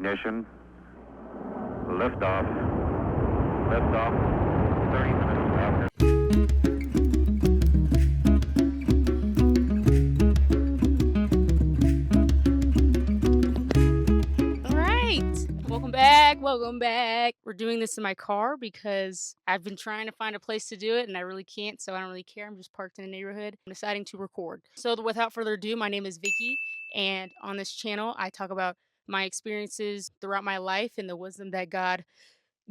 ignition. Liftoff. Liftoff. 30 minutes after. All right. Welcome back. Welcome back. We're doing this in my car because I've been trying to find a place to do it and I really can't, so I don't really care. I'm just parked in a neighborhood. I'm deciding to record. So, without further ado, my name is Vicky, and on this channel, I talk about my experiences throughout my life and the wisdom that God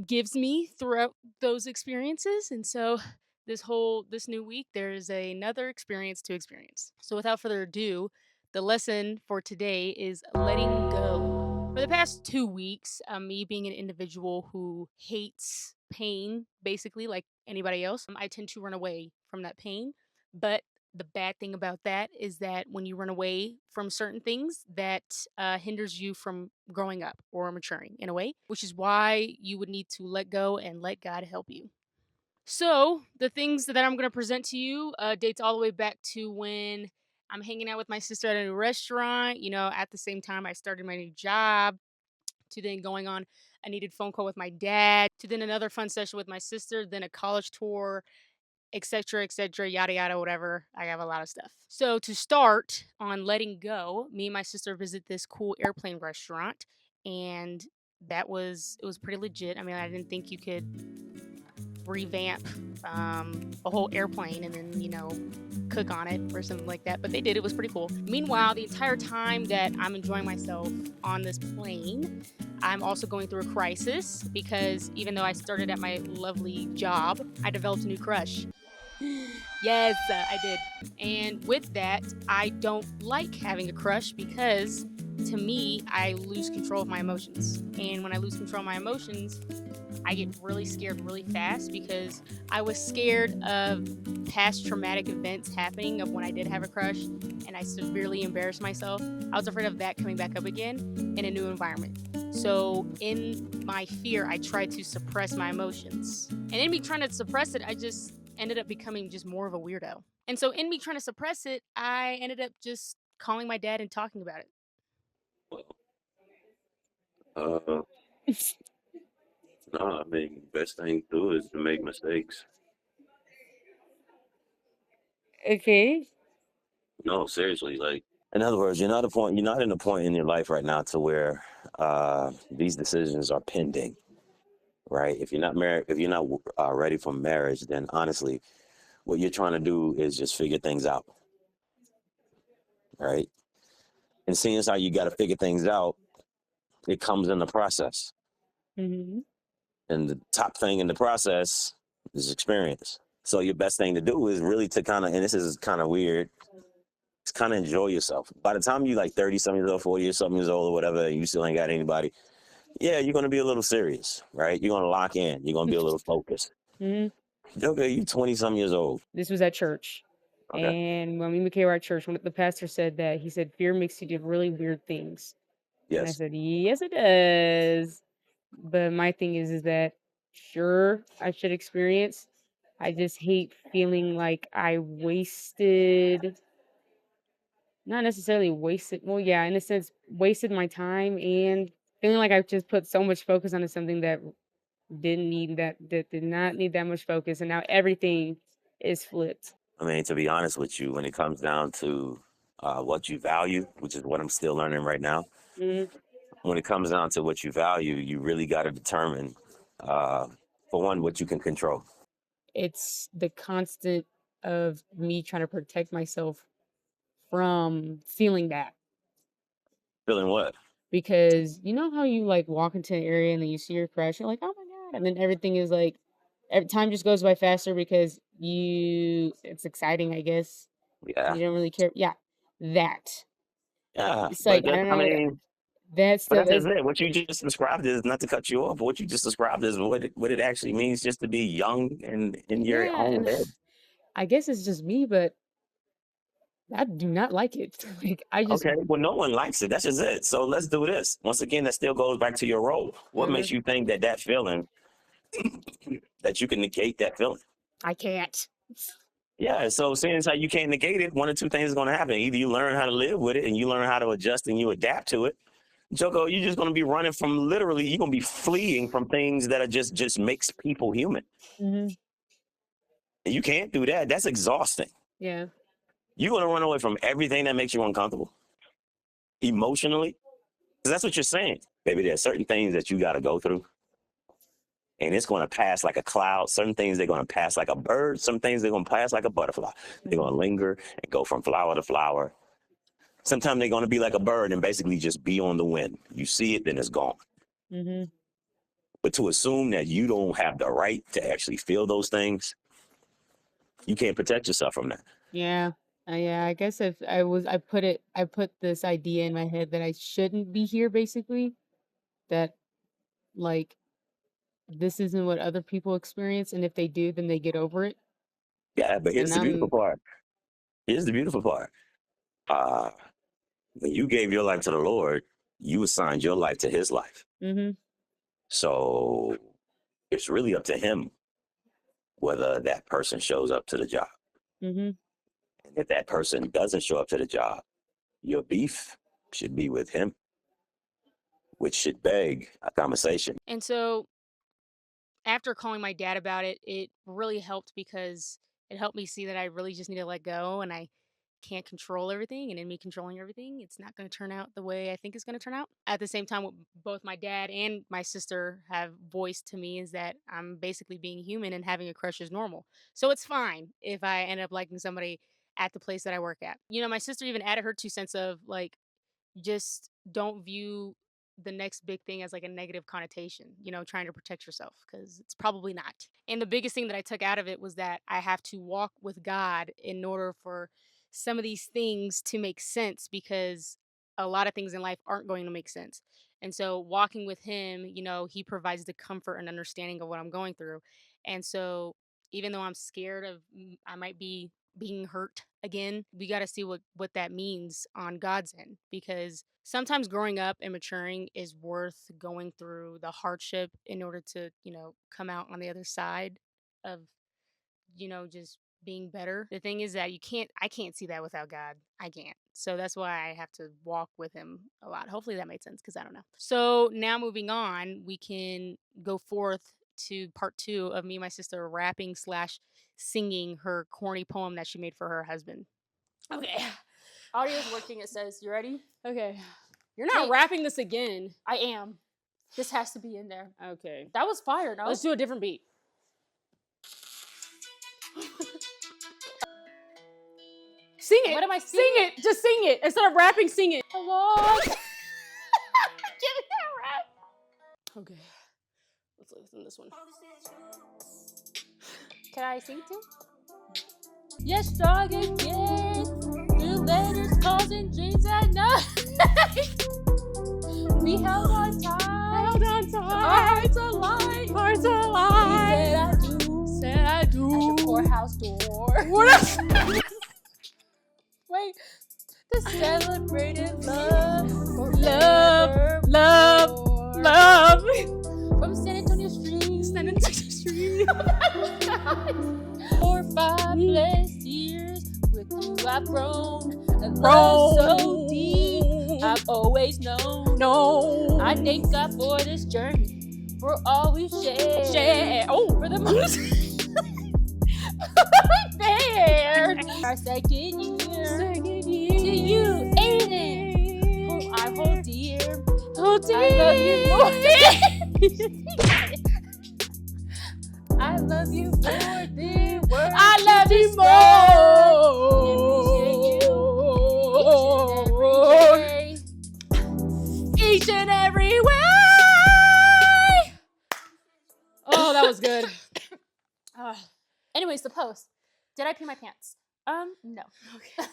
gives me throughout those experiences. And so, this new week, there's another experience to experience. So, without further ado, the lesson for today is letting go. For the past 2 weeks, me being an individual who hates pain, basically like anybody else, I tend to run away from that pain. But the bad thing about that is that when you run away from certain things, that hinders you from growing up or maturing in a way, which is why you would need to let go and let God help you. So the things that I'm going to present to you dates all the way back to when I'm hanging out with my sister at a new restaurant. At the same time I started my new job, to then going on a needed phone call with my dad, to then another fun session with my sister, then a college tour, etc., yada yada, whatever. I have a lot of stuff. So to start on letting go, me and my sister visit this cool airplane restaurant, and it was pretty legit. I mean, I didn't think you could revamp a whole airplane and then cook on it or something like that, but they did. It was pretty cool. Meanwhile, the entire time that I'm enjoying myself on this plane, I'm also going through a crisis because even though I started at my lovely job, I developed a new crush. Yes, I did. And with that, I don't like having a crush because to me, I lose control of my emotions. And when I lose control of my emotions, I get really scared really fast because I was scared of past traumatic events happening of when I did have a crush and I severely embarrassed myself. I was afraid of that coming back up again in a new environment. So in my fear, I tried to suppress my emotions. And in me trying to suppress it, I just ended up becoming just more of a weirdo. And so in me trying to suppress it, I ended up just calling my dad and talking about it. Uh, no, I mean, best thing to do is to make mistakes. Okay. No, seriously, like, in other words, you're not in a point in your life right now to where these decisions are pending, right? If you're not married, if you're not ready for marriage, then honestly, what you're trying to do is just figure things out, right? And seeing as how you got to figure things out, it comes in the process. Mm-hmm. And the top thing in the process is experience. So your best thing to do is really to kind of, and this is kind of weird, it's kind of enjoy yourself. By the time you like 30 something years old, 40 or something years old or whatever, and you still ain't got anybody, yeah, you're going to be a little serious, right? You're going to lock in. You're going to be a little focused. Mm-hmm. Okay, you 20 something years old. This was at church. Okay. And when we became at church, when the pastor said that, he said, fear makes you do really weird things. And I Yes. said, yes, it does. But my thing is that sure, I should experience. I just hate feeling like I wasted, not necessarily wasted, well, yeah, in a sense, wasted my time and feeling like I just put so much focus onto something that that did not need that much focus. And now everything is flipped. I mean, to be honest with you, when it comes down to what you value, which is what I'm still learning right now, Mm-hmm. when it comes down to what you value, you really got to determine, for one, what you can control. It's the constant of me trying to protect myself from feeling that. Feeling what? Because you know how you like walk into an area and then you see your crush, you're like, oh my God. And then everything is like, every time just goes by faster because it's exciting, I guess. Yeah. You don't really care. Yeah, that. Yeah. It's But like, I that, don't I know. mean, That but stuff that's is, just it. What you just described is not to cut you off, but what you just described is what it actually means just to be young and in your yeah. own And head. I guess it's just me, but I do not like it. Like, I just, Okay. Well, no one likes it. That's just it. So let's do this. Once again, that still goes back to your role. What mhm, makes you think that feeling, that you can negate that feeling? I can't. Yeah. So seeing as how you can't negate it, one or two things is going to happen. Either you learn how to live with it and you learn how to adjust and you adapt to it, Joko, you're just gonna be running from literally. You're gonna be fleeing from things that are just makes people human. Mm-hmm. And you can't do that. That's exhausting. Yeah. You're gonna run away from everything that makes you uncomfortable emotionally. 'Cause that's what you're saying, baby. There's certain things that you got to go through, and it's gonna pass like a cloud. Certain things they're gonna pass like a bird. Some things they're gonna pass like a butterfly. They're gonna linger and go from flower to flower. Sometimes they're gonna be like a bird and basically just be on the wind. You see it, then it's gone. Mm-hmm. But to assume that you don't have the right to actually feel those things, you can't protect yourself from that. Yeah. Yeah, I guess if I put this idea in my head that I shouldn't be here, basically, that like this isn't what other people experience, and if they do, then they get over it. Yeah, but here's And the beautiful I'm part. Here's the beautiful part. Uh, when you gave your life to the Lord, you assigned your life to His life. mm-hmm. So it's really up to Him whether that person shows up to the job. Mm-hmm. And if that person doesn't show up to the job, your beef should be with Him, which should beg a conversation. And so after calling my dad about it, it really helped because it helped me see that I really just need to let go and I can't control everything. And in me controlling everything, it's not going to turn out the way I think it's going to turn out. At the same time, what both my dad and my sister have voiced to me is that I'm basically being human and having a crush is normal. So it's fine if I end up liking somebody at the place that I work at. You know, my sister even added her 2 cents of like, just don't view the next big thing as like a negative connotation, you know, trying to protect yourself because it's probably not. And the biggest thing that I took out of it was that I have to walk with God in order for some of these things to make sense because a lot of things in life aren't going to make sense. And so walking with him, you know, he provides the comfort and understanding of what I'm going through. And so even though I'm scared of I might be being hurt again, we got to see what that means on God's end because sometimes growing up and maturing is worth going through the hardship in order to, you know, come out on the other side of, you know, just being better. The thing is that I can't see that without God. I can't. So that's why I have to walk with him a lot. Hopefully that made sense because I don't know. So now moving on, we can go forth to part 2 of me and my sister rapping slash singing her corny poem that she made for her husband. Okay. Audio's working, it says. You ready? Okay. You're not rapping this again. I am. This has to be in there. Okay. That was fire, no? Let's do a different beat. Sing it. What am I singing? Sing it. Just sing it. Instead of rapping, sing it. Hello. Give me that rap. Okay. Let's listen to this one. Can I sing too? Yes, dog again. New letters causing dreams at night. We held on tight. Held on tight. Our hearts alive. Hearts alive. We said I do. Said I do. At the courthouse door. What else? Wait. The celebrated love. Love. Love. Love. From San Antonio Street. San Antonio Street. 4 or 5 blessed years with you I've grown. A love so deep I've always known. No. I thank God for this journey, for all we've shared. For the most fared. Our second year. To you, Aiden, whom I hold dear. I love you more. I love you more than words. I love you more. Each and every way. Oh, that was good. Anyways, the post. Did I pee my pants? No. Okay.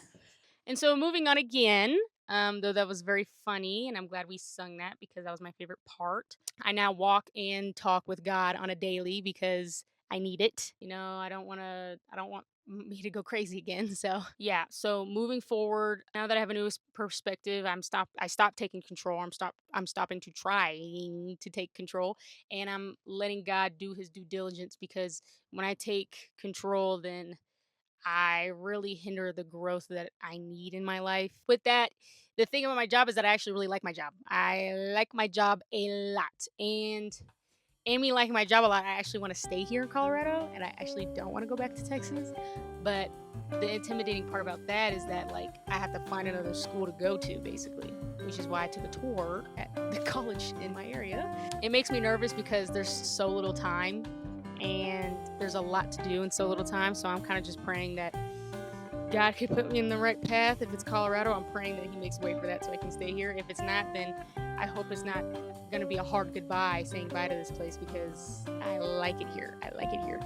And so moving on again, though that was very funny, and I'm glad we sung that because that was my favorite part. I now walk and talk with God on a daily because I need it. You know, I don't want me to go crazy again. So yeah. So moving forward, now that I have a new perspective, I stopped taking control. I'm stopping to trying to take control, and I'm letting God do his due diligence because when I take control, then I really hinder the growth that I need in my life. With that, the thing about my job is that I actually really like my job. I like my job a lot. And me liking my job a lot, I actually want to stay here in Colorado, and I actually don't want to go back to Texas. But the intimidating part about that is that, like, I have to find another school to go to, basically, which is why I took a tour at the college in my area. It makes me nervous because there's so little time, and there's a lot to do in so little time. So I'm kind of just praying that God could put me in the right path. If it's Colorado, I'm praying that He makes way for that so I can stay here. If it's not, then I hope it's not gonna be a hard goodbye saying bye to this place, because I like it here. I like it here.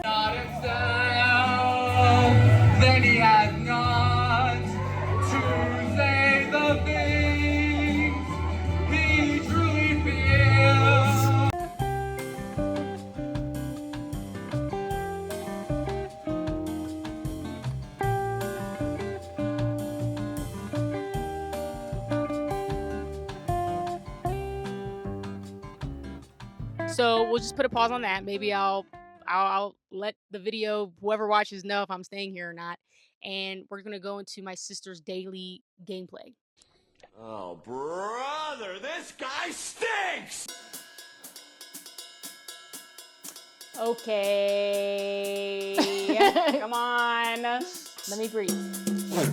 Not a sound that he has not to say the things he truly feels. So we'll just put a pause on that. Maybe I'll let the video, whoever watches, know if I'm staying here or not. And we're gonna go into my sister's daily gameplay. Oh, brother, this guy stinks! Okay. Come on. Let me breathe. What?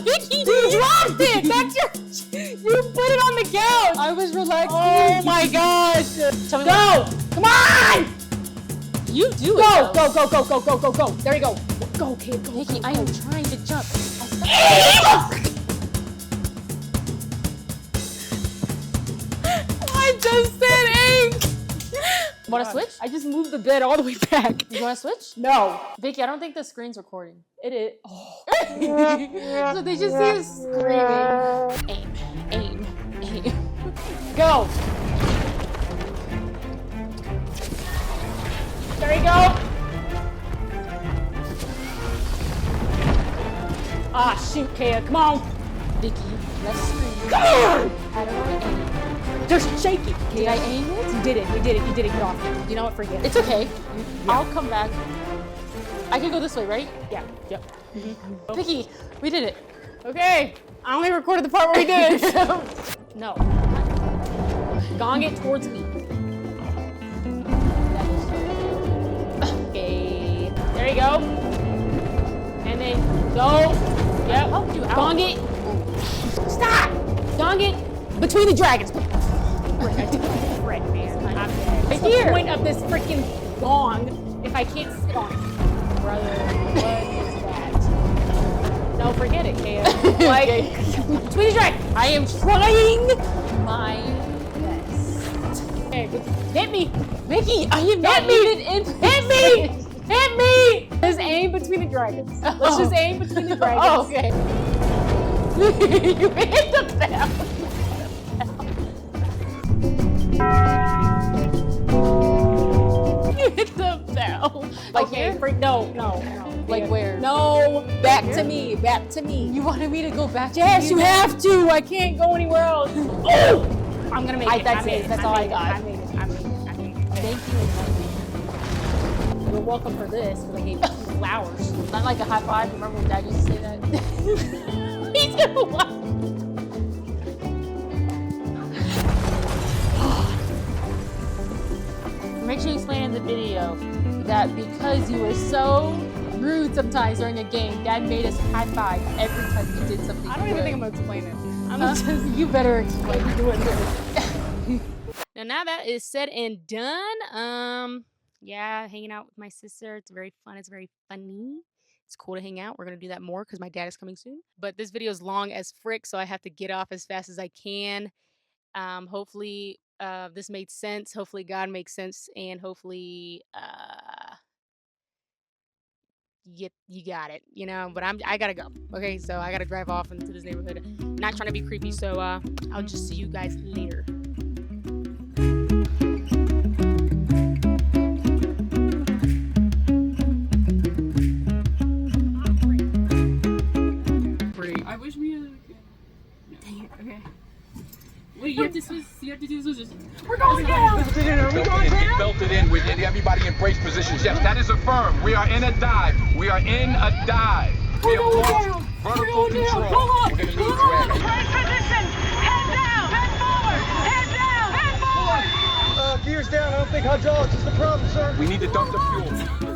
Vicky, you dropped it! That's your... You put it on the couch! I was relaxing. Oh my gosh! Go! Come on! You do Go! it. Go! Go! Go! Go! Go! Go! Go! There you go! Go, kid! Go! Vicky, go, I go. am trying to jump. I just said aim! Want to switch? I just moved the bed all the way back. You want to switch? No. Vicky, I don't think the screen's recording. It is. Oh. So they just see us screaming. Aim. Go! There you go! Ah, shoot, Kaya, come on! Vicky, let's scream. Come on! How do I aim? Just shake it. Did I aim it? You did it. You did it. You did it. Get off. You know what? Forget it. It's okay. I'll come back. I can go this way, right? Yeah. Yep. Vicky, we did it. Okay. I only recorded the part where we did it. So. No. Gong it towards me. Okay. There you go. And then go. Yep. Help you out. Gong it. Stop. Gong it between the dragons. Frick, man. I'm dead. What's the point of this freaking gong if I can't sit on it? Brother, what is that? No, forget it, Kaya. Like, between the dragons. I am trying my best. Okay, hit me. Vicky, I am not Hit me. even in. Hit me. Hit me. Just aim between the dragons. Let's just aim between the dragons. Oh, okay. You hit the bell. You hit the bell. Like Okay, here? no. Like where? No, back to me. Back to me. You wanted me to go back? Yes, you have to. I can't go anywhere else. Oh! I'm gonna make it. That's I made it. That's all I got. I made it. I made it. I made it. Thank you. You're welcome for this, because I gave you flowers. Not like a high five. Remember when Dad used to say that? He's gonna watch. Make sure you explain in the video that because you were so rude sometimes during a game, Dad made us high five every time you did something. I don't even think I'm gonna explain it. I'm Just, you better explain. do it. Now that is said and done, yeah, hanging out with my sister. It's very fun. It's very funny. It's cool to hang out. We're gonna do that more because my dad is coming soon. But this video is long as frick, so I have to get off as fast as I can. Hopefully, this made sense. Hopefully, God makes sense, and hopefully, you got it. You know. But I gotta go. Okay, so I gotta drive off into this neighborhood. Not trying to be creepy, so I'll just see you guys later. I wish we had. Dang it. Okay. Wait, you have to switch. You have to do the switches. We're going down. bolted in with everybody in brace positions. Yes, that is affirmed. We are in a dive. We are in a dive. We have lost vertical control. We're going to need drag. Brace position. Head down. Head forward. Head down. Head forward. Gears down. I don't think hydraulics is the problem, sir. We need to dump the fuel.